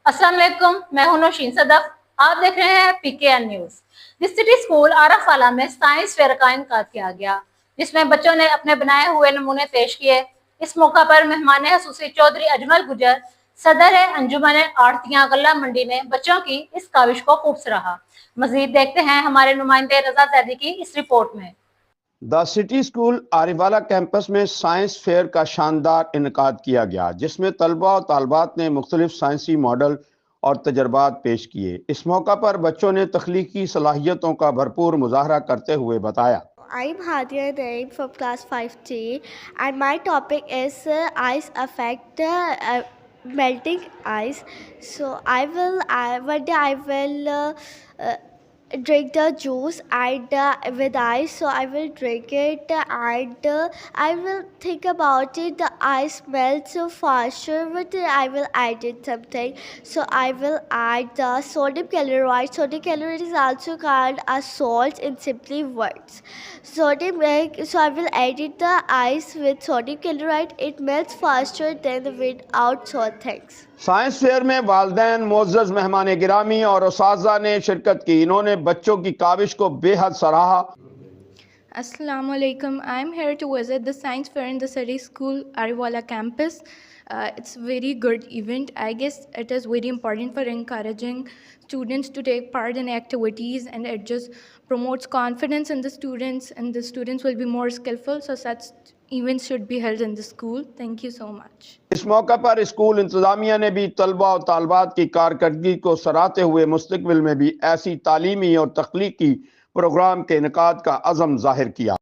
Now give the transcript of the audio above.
अस्सलाम वालेकुम, मैं हूं नौशीन सदफ। आप देख रहे हैं पीकेएन न्यूज। द सिटी स्कूल आरफवाला में साइंस फेयर का इनेकाद किया गया, जिसमें बच्चों ने अपने बनाए हुए नमूने पेश किए। इस मौका पर मेहमान खसूसी चौधरी अजमल गुजर, सदर अंजुमन आड़तियां गल्ला मंडी ने बच्चों की इस काविश को खूब सराहा। मजीद देखते हैं हमारे नुमाइंदे रजा जैदी की इस रिपोर्ट में। द सिटी स्कूल आरिवाला कैंपस में साइंस फेयर का शानदार इनेकाद किया गया, जिसमें तलबा और तालबात ने मुख्तलिफ साइंसी मॉडल और तजर्बात पेश किए। इस मौका पर बच्चों ने तख्लीकी सलाहियतों का भरपूर मुजाहरा करते हुए बताया। I'm Hadia Naeem from class 5T and my topic is ice affect melting ice. So one day I will drink the juice and with ice, so I will drink it and I will think about it. The ice melts so faster, but I will add it something. So I will add the sodium chloride. Sodium chloride is also called a salt in simply words. So I will add it the ice with sodium chloride. It melts faster than without salt things. Science fair में वालिदैन, मोअज़्ज़ज़ मेहमान गिरामी और उस्ताज़ा ने शिरकत की। इन्होंने बच्चों की काविश को बेहद सराहा। Assalamu alaikum. I'm here to visit the science fair in the city school Ariwala campus. It's a very good event. I guess it is very important for encouraging students to take part in activities, and it just promotes confidence in the students, and the students will be more skillful. So such events should be held in the school. Thank you so much. इस मौका पर school इंतजामिया ने भी तलबा और तालबात की कारकर्दगी को सराहते हुए मुस्तकबिल में भी ऐसी तालीमी और तख्लीकी प्रोग्राम के इनेकाद का अज़म जाहिर किया।